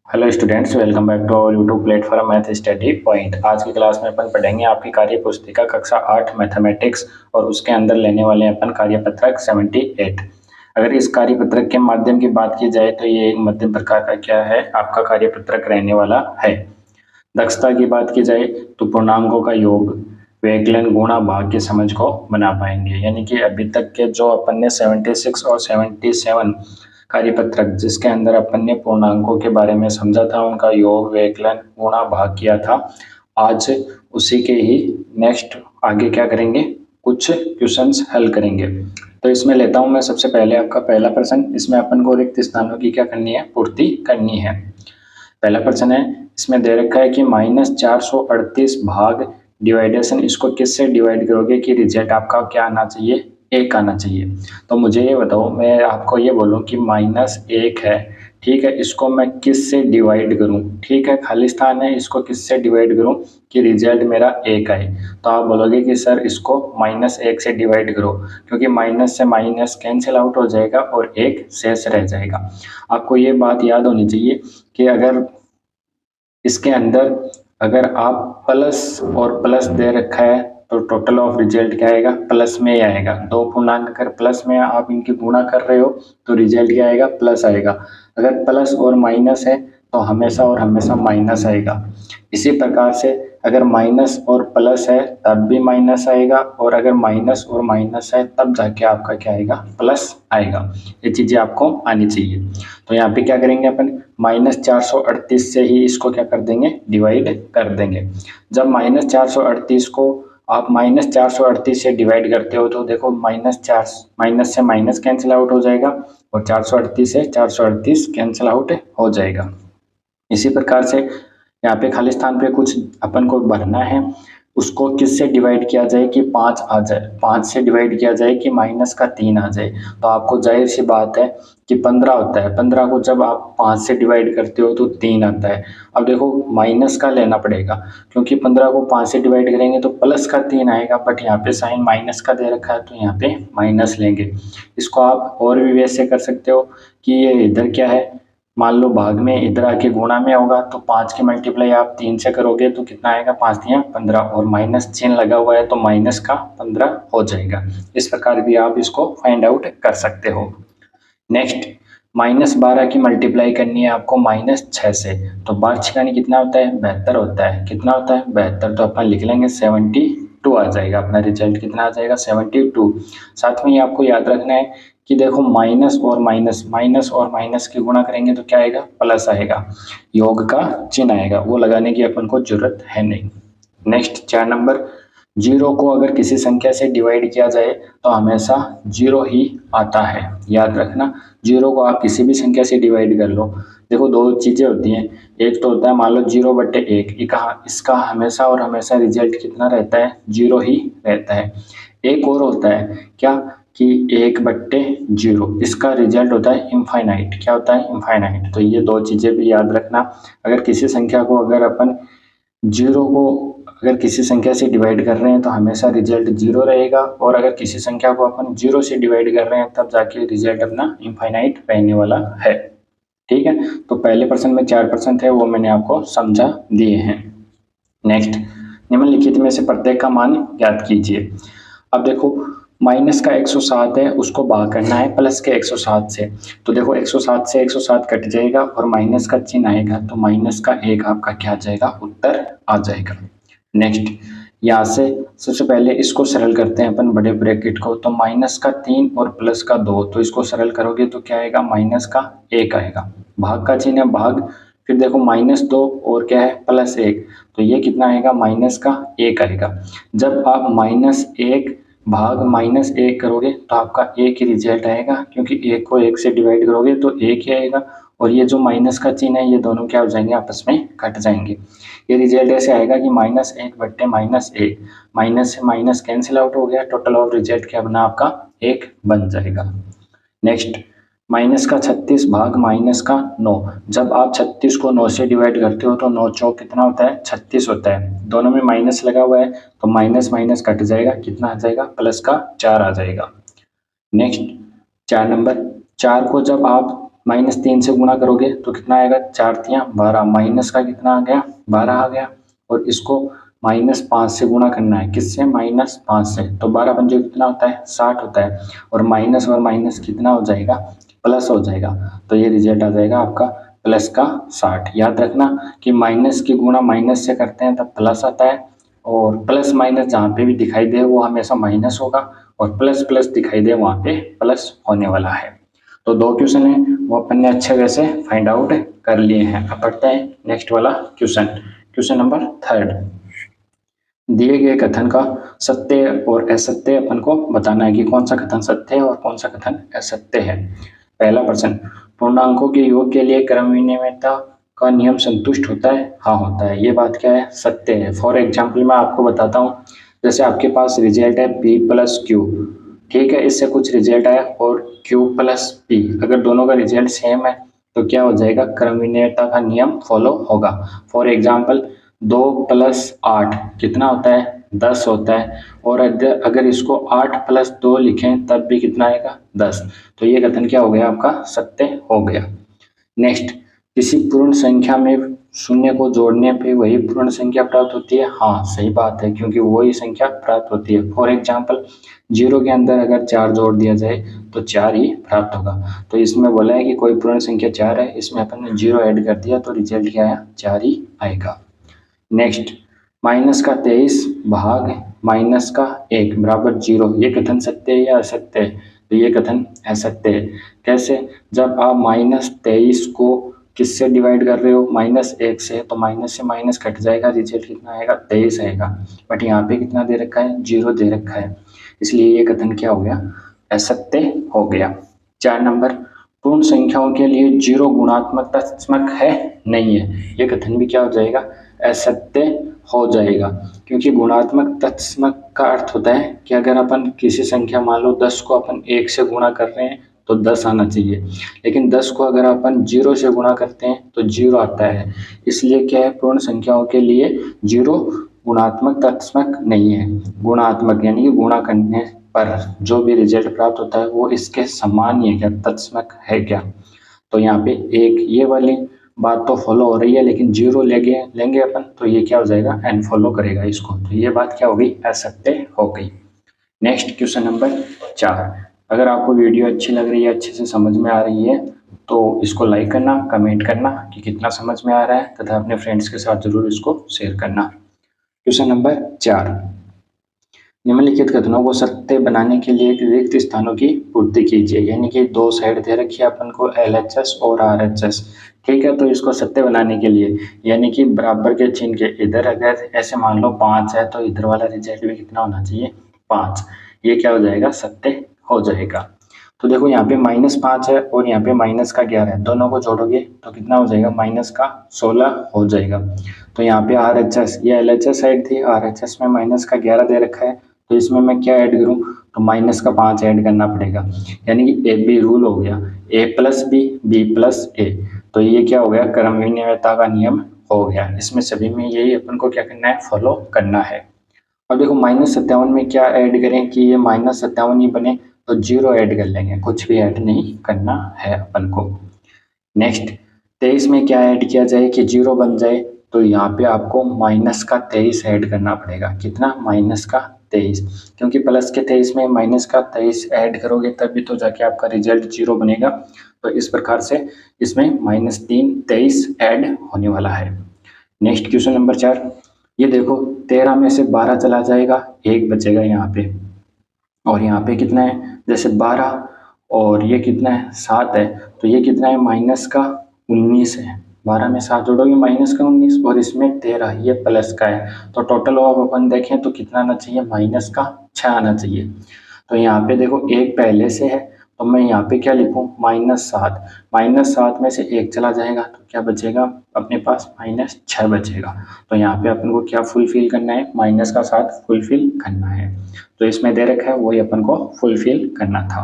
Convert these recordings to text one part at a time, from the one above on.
Hello students, welcome back to our YouTube platform math study point. आज की class में अपन पढ़ेंगे आपकी कार्य पुस्तिका कक्षा 8 मैथमेटिक्स और उसके अंदर लेने वाले हैं अपन कार्यपत्रक 78। अगर इस कार्यपत्रक के माध्यम की बात की जाए तो ये एक मध्यम प्रकार का क्या है, आपका कार्यपत्रक रहने वाला है। दक्षता की बात की जाए तो पूर्णांकों का योग, व्यवकलन, गुणा, भाग की समझ को बना पाएंगे। यानी कि अभी तक के जो अपन ने 76 और 77 कार्यपत्रक जिसके अंदर अपन ने पूर्णांकों के बारे में समझा था, उनका योग, व्यवकलन, गुणा, भाग किया था। आज उसी के ही नेक्स्ट आगे क्या करेंगे, कुछ क्वेश्चंस हल करेंगे। तो इसमें लेता हूं मैं सबसे पहले आपका पहला प्रश्न। इसमें अपन को रिक्त स्थानों की क्या करनी है, पूर्ति करनी है। पहला प्रश्न है, इसमें दे रखा है कि -438 भाग डिवाइडेशन, इसको किससे डिवाइड करोगे कि रिजल्ट आपका क्या आना चाहिए, 1 आना चाहिए। तो मुझे ये बताओ, मैं आपको ये बोलूँ कि -1 है, ठीक है, इसको मैं किस से डिवाइड करूं, ठीक है, खाली स्थान है, इसको किससे डिवाइड करूं कि रिजल्ट मेरा 1 आए। तो आप बोलोगे कि सर इसको -1 से डिवाइड करो, क्योंकि माइनस से माइनस कैंसिल आउट हो जाएगा और 1 शेष रह जाएगा। आपको ये बात याद होनी चाहिए कि अगर इसके अंदर अगर आप प्लस और प्लस दे रखा है तो टोटल ऑफ रिजल्ट क्या आएगा, प्लस में ही आएगा। दो पूर्णांक अगर प्लस में आप इनकी गुणा कर रहे हो तो रिजल्ट क्या आएगा, प्लस आएगा। अगर प्लस और माइनस है तो हमेशा और हमेशा माइनस आएगा। इसी प्रकार से अगर माइनस और प्लस है तब भी माइनस आएगा, और अगर माइनस और माइनस है तब जाके आपका क्या आएगा, प्लस आएगा। ये चीजें आपको आनी चाहिए। तो यहाँ पे क्या करेंगे अपन, -438 से ही इसको क्या कर देंगे, डिवाइड कर देंगे। जब -438 को आप -438 से डिवाइड करते हो तो देखो माइनस से माइनस कैंसिल आउट हो जाएगा और 438 से 438 कैंसिल आउट हो जाएगा। इसी प्रकार से यहाँ पे खाली स्थान पे कुछ अपन को भरना है, उसको किससे डिवाइड किया जाए कि 5 आ जाए, 5 से डिवाइड किया जाए कि -3 आ जाए। तो आपको जाहिर सी बात है कि 15 होता है, 15 को जब आप 5 से डिवाइड करते हो तो 3 आता है। अब देखो माइनस का लेना पड़ेगा, क्योंकि 15 को 5 से डिवाइड करेंगे तो प्लस का 3 आएगा, बट यहाँ पे साइन माइनस का दे रखा है तो यहाँ पे माइनस लेंगे। इसको आप और भी वैसे कर सकते हो कि ये इधर क्या है, मान लो भाग में इधर आके गुणा में होगा तो 5 की मल्टीप्लाई आप 3 से करोगे तो कितना आएगा, 5 3 15, और माइनस चिन्ह लगा हुआ है तो माइनस का 15 हो जाएगा। इस प्रकार भी आप इसको फाइंड आउट कर सकते हो। नेक्स्ट, -12 की मल्टीप्लाई करनी है आपको -6 से, तो 12 कितना होता है, 72 होता है। कितना होता है, 72, तो अपन लिख लेंगे 72 आ जाएगा। अपना रिजल्ट कितना आ जाएगा, 72। साथ में ही आपको याद रखना है कि देखो माइनस और माइनस की गुणा करेंगे तो क्या आएगा, प्लस आएगा, योग का चिन्ह आएगा, वो लगाने की अपन को जरूरत है नहीं। नेक्स्ट 4 नंबर, 0 को अगर किसी संख्या से डिवाइड किया जाए तो हमेशा 0 ही आता है। याद रखना, 0 को आप किसी भी संख्या से डिवाइड कर लो। देखो दो चीजें होती हैं, एक तो होता है मान लो 0/1, इसका हमेशा और हमेशा रिजल्ट कितना रहता है, 0 ही रहता है। एक और होता है क्या कि 1/0, इसका रिजल्ट होता है इनफाइनाइट। क्या होता है, इनफाइनाइट। तो ये दो चीजें भी याद रखना। अगर किसी संख्या को अगर अपन 0 को अगर किसी संख्या से डिवाइड कर रहे हैं तो हमेशा रिजल्ट 0 रहेगा, और अगर किसी संख्या को अपन 0 से डिवाइड कर रहे हैं तब जाके रिजल्ट अपना इनफाइनाइट रहने वाला है। ठीक है, तो पहले प्रश्न में 4 प्रश्न थे वो मैंने आपको समझा दिए हैं। नेक्स्ट, निम्नलिखित में से प्रत्येक का मान ज्ञात कीजिए। अब देखो माइनस का 107 है, उसको भाग करना है प्लस के 107 से। तो देखो 107 से 107 कट जाएगा और माइनस का चिन्ह आएगा तो -1 आपका क्या आ जाएगा, उत्तर आ जाएगा। नेक्स्ट, यहाँ से सबसे पहले इसको सरल करते हैं अपन बड़े ब्रैकेट को, तो -3 और +2, तो इसको सरल करोगे तो क्या आएगा, -1 आएगा। भाग का चिन्ह है भाग, फिर देखो -2 और क्या है, +1, तो ये कितना आएगा, -1 आएगा। जब आप -1 भाग -1 करोगे तो आपका 1 ही रिजल्ट आएगा, क्योंकि 1 को 1 से डिवाइड करोगे तो 1 ही आएगा, और ये जो माइनस का चिन्ह है ये दोनों क्या हो जाएंगे, आपस में कट जाएंगे। ये रिजल्ट ऐसे आएगा कि -1/-1, माइनस से माइनस कैंसिल आउट हो गया, टोटल ऑफ रिजल्ट क्या बना आपका, 1 बन जाएगा। नेक्स्ट, -36 भाग -9, जब आप 36 को 9 से डिवाइड करते हो तो 9 चौक कितना होता है, 36 होता है। दोनों में माइनस लगा हुआ है तो माइनस माइनस कट जाएगा, कितना आ जाएगा, +4 आ जाएगा। नेक्स्ट 4 नंबर, 4 को जब आप -3 से गुणा करोगे तो कितना आएगा, 4 तियाँ 12, माइनस का कितना आ गया, 12 आ गया। और इसको -5 से गुणा करना है, किससे, -5 से, तो 12 पंजे कितना होता है, 60 होता है। और माइनस कितना हो जाएगा, प्लस हो जाएगा। तो ये रिजल्ट आ जाएगा आपका प्लस का 60। याद रखना कि माइनस की गुणा माइनस से करते हैं तब प्लस आता है, और प्लस माइनस जहाँ पे भी दिखाई दे वो हमेशा माइनस होगा, और प्लस प्लस दिखाई दे वहाँ पे प्लस होने वाला है। तो 2 क्वेश्चन है वो अपन ने अच्छे वैसे फाइंड आउट कर लिए हैं। अब पढ़ते हैं नेक्स्ट वाला क्वेश्चन, क्वेश्चन नंबर 3। दिए गए कथन का सत्य और असत्य अपन को बताना है कि कौन सा कथन सत्य है और कौन सा कथन असत्य है। पहला प्रश्न, पूर्णांकों के योग के लिए क्रम विनिमयता का नियम संतुष्ट होता है, हाँ होता है। ये बात क्या है, सत्य है। फॉर एग्जाम्पल मैं आपको बताता हूँ, जैसे आपके पास रिजल्ट है p प्लस क्यू, ठीक है, इससे कुछ रिजल्ट आया और q प्लस p, अगर दोनों का रिजल्ट सेम है तो क्या हो जाएगा, क्रम विनिमयता का नियम फॉलो होगा। फॉर एग्जाम्पल 2 + 8 कितना होता है, 10 होता है। और अगर इसको 8 + 2 लिखें तब भी कितना आएगा, 10। तो ये कथन क्या हो गया, आपका सत्य हो गया। नेक्स्ट, किसी पूर्ण संख्या में शून्य को जोड़ने पे वही पूर्ण संख्या प्राप्त होती है, हाँ सही बात है, क्योंकि वही संख्या प्राप्त होती है। फॉर एग्जाम्पल 0 के अंदर अगर 4 जोड़ दिया जाए तो 4 ही प्राप्त होगा। तो इसमें बोला है कि कोई पूर्ण संख्या 4 है, इसमें अपन ने 0 ऐड कर दिया तो रिजल्ट क्या आया, 4 ही आएगा। नेक्स्ट, -23 भाग -1 बराबर 0, ये कथन सत्य है या असत्य है, तो ये कथन असत्य है। कैसे, जब आप -23 को किससे डिवाइड कर रहे हो, -1 से, तो माइनस से माइनस कट जाएगा, रिजल्ट कितना आएगा, 23 आएगा। बट यहाँ पे कितना दे रखा है, 0 दे रखा है, इसलिए ये कथन क्या हो गया, असत्य हो गया। 4 नंबर, पूर्ण संख्याओं के लिए 0 गुणात्मक तत्समक है, नहीं है, ये कथन भी क्या हो जाएगा, असत्य हो जाएगा। क्योंकि गुणात्मक तत्समक का अर्थ होता है कि अगर अपन किसी संख्या, मान लो 10 को अपन 1 से गुणा कर रहे हैं तो 10 आना चाहिए, लेकिन 10 को अगर अपन 0 से गुणा करते हैं तो 0 आता है। इसलिए क्या है, पूर्ण संख्याओं के लिए 0 गुणात्मक तत्समक नहीं है। गुणात्मक यानी कि गुणा करने पर जो भी रिजल्ट प्राप्त होता है वो इसके समान ही है क्या, तत्समक है क्या। तो यहाँ पे एक ये वाली बात तो फॉलो हो रही है, लेकिन 0 लेंगे अपन तो ये क्या हो जाएगा, अनफॉलो करेगा इसको, तो ये बात क्या हो गई, असत्य हो गई। नेक्स्ट क्वेश्चन नंबर 4, अगर आपको वीडियो अच्छी लग रही है, अच्छे से समझ में आ रही है, तो इसको लाइक करना, कमेंट करना कि कितना समझ में आ रहा है, तथा अपने फ्रेंड्स के साथ जरूर इसको शेयर करना। क्वेश्चन नंबर 4, निम्नलिखित कथनों को सत्य बनाने के लिए रिक्त स्थानों की पूर्ति कीजिए। यानी कि 2 साइड दे रखी है अपन को, LHS और RHS, ठीक है। तो इसको सत्य बनाने के लिए, यानी कि बराबर के चिन्ह के इधर अगर ऐसे मान लो 5 है तो इधर वाला रिजल्ट भी कितना होना चाहिए, 5। ये क्या हो जाएगा, सत्य हो जाएगा। तो देखो यहाँ पे -5 है और यहाँ पे -11 है, दोनों को जोड़ोगे तो कितना हो जाएगा, -16 हो जाएगा। तो यहाँ पे RHS, ये LHS साइड थी, RHS में -11 दे रखा है, तो इसमें मैं क्या ऐड करूँ, तो -5 ऐड करना पड़ेगा। यानी कि AB रूल हो गया, A + B, B + A। तो ये क्या हो गया, क्रम विनिमयता का नियम हो गया। इसमें सभी में यही अपन को क्या करना है, फॉलो करना है। अब देखो -57 में क्या ऐड करें कि ये -57 ही बने, तो 0 ऐड कर लेंगे, कुछ भी ऐड नहीं करना है अपन को। नेक्स्ट 23 में क्या ऐड किया जाए कि 0 बन जाए, तो यहाँ पे आपको -23 ऐड करना पड़ेगा। कितना, -23, क्योंकि प्लस के 23 में -23 ऐड करोगे तभी तो जाके आपका रिजल्ट 0 बनेगा। तो इस प्रकार से इसमें -23 ऐड होने वाला है। नेक्स्ट क्वेश्चन नंबर 4, ये देखो 13 में से 12 चला जाएगा, 1 बचेगा यहाँ पे, और यहाँ पे कितना है, जैसे 12 और ये कितना है, 7 है, तो ये कितना है, -19 है। 12 में 7 जोड़ोगे -19, और इसमें 13, ये प्लस का है। तो टोटल ऑफ अपन देखें तो कितना आना चाहिए, -6 आना चाहिए। तो यहाँ पे देखो 1 पहले से है, तो मैं यहाँ पे क्या लिखूँ, -7, -7 में से 1 चला जाएगा तो क्या बचेगा अपने पास, -6 बचेगा। तो यहाँ पे अपन को क्या फुलफिल करना है, -7 फुलफिल करना है। तो इसमें दे रखा है वही अपन को फुलफिल करना था।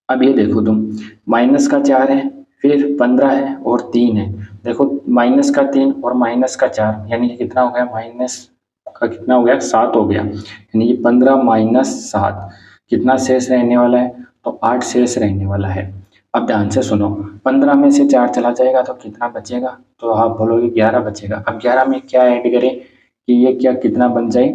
अब ये देखो तुम, -4 है, फिर 15 है और 3 है। देखो -3 और -4 यानी कि कितना हो गया, माइनस का कितना हो गया, 7 हो गया। यानी कि 15 - 7 कितना शेष रहने वाला है, तो 8 शेष रहने वाला है। अब ध्यान से सुनो, 15 में से 4 चला जाएगा तो कितना बचेगा, तो आप बोलोगे 11 बचेगा। अब 11 में क्या ऐड करें कि ये क्या कितना बन जाए,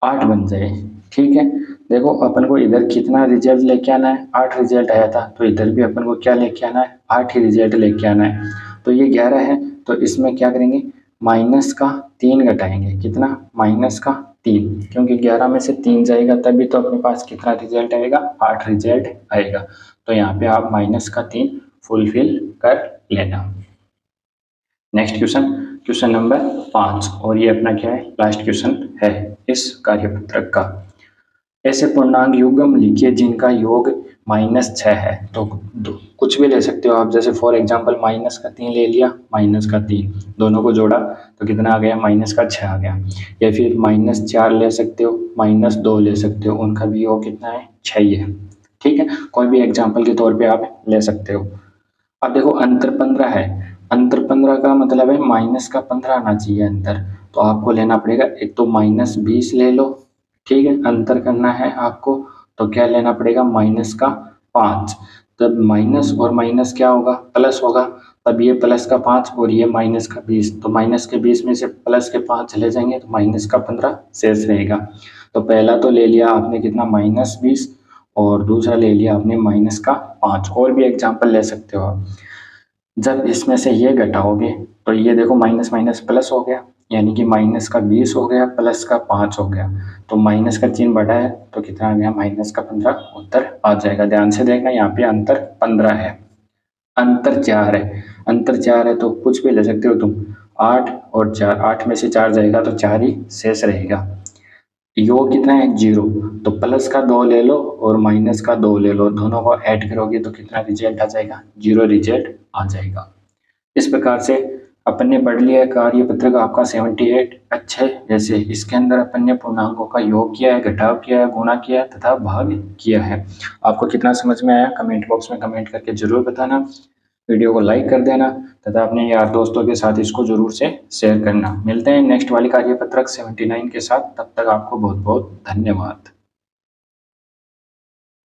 8 बन जाए। ठीक है, देखो अपन को इधर कितना रिजल्ट लेके आना है, 8 रिजल्ट आया था, तो इधर भी अपन को क्या लेके आना है, 8 ही रिजल्ट लेके आना है। तो ये 11 है, तो इसमें क्या करेंगे, माइनस का 3 घटाएंगे, कितना, माइनस का 3, क्योंकि 11 में से 3 जाएगा तभी तो अपने पास कितना रिजल्ट आएगा, 8 रिजल्ट आएगा। तो यहाँ पे आप माइनस का 3 फुलफिल कर लेना। नेक्स्ट क्वेश्चन, क्वेश्चन नंबर 5, और ये अपना क्या है, लास्ट क्वेश्चन है इस कार्यपत्रक का। ऐसे पूर्णांक युग्म लिखिए जिनका योग -6 है। तो कुछ भी ले सकते हो आप, जैसे फॉर एग्जांपल -3 ले लिया, -3 दोनों को जोड़ा तो कितना आ गया, -6 आ गया। या फिर -4 ले सकते हो, -2 ले सकते हो, उनका भी योग कितना है, 6 ही है। ठीक है, कोई भी एग्जाम्पल के तौर पे आप ले सकते हो। अब देखो अंतर 15 है, अंतर 15 का मतलब है माइनस का 15 आना चाहिए अंतर, तो आपको लेना पड़ेगा, एक तो -20 ले लो, ठीक है, अंतर करना है आपको, तो क्या लेना पड़ेगा, माइनस का 5। तब माइनस और माइनस क्या होगा, प्लस होगा, तब ये प्लस का 5 और ये माइनस का 20, तो माइनस के 20 में से प्लस के 5 चले जाएंगे तो माइनस का 15 शेष रहेगा। तो पहला तो ले लिया आपने कितना, -20, और दूसरा ले लिया आपने माइनस का 5। और भी एग्जाम्पल ले सकते हो आप। जब इसमें से ये घटाओगे तो ये देखो माइनस माइनस प्लस हो गया, यानी कि माइनस का 20 हो गया, प्लस का 5 हो गया, तो माइनस का चिन्ह बढ़ा है तो कितना आ गया, माइनस का 15 उत्तर आ जाएगा। ध्यान से देखना, यहाँ पे अंतर 15 है, अंतर 4 है, अंतर 4 है तो कुछ भी ले सकते हो तुम, 8 और 4, 8 में से 4 जाएगा तो 4 ही शेष रहेगा। योग कितना है, 0, तो प्लस का 2 ले लो और माइनस का 2 ले लो, दोनों को ऐड करोगे तो कितना रिजल्ट आ जाएगा, 0 रिजल्ट आ जाएगा। इस प्रकार से अपन ने पढ़ लिया है कार्यपत्रक आपका 78 अच्छे। जैसे इसके अंदर अपन ने पूर्णांकों का योग किया है, घटाव किया है, गुणा किया है तथा भाग किया है। आपको कितना समझ में आया, कमेंट बॉक्स में कमेंट करके जरूर बताना। वीडियो को लाइक कर देना तथा अपने यार दोस्तों के साथ इसको जरूर से शेयर करना। मिलते हैं नेक्स्ट वाली कार्यपत्रक 79 के साथ, तब तक आपको बहुत बहुत धन्यवाद।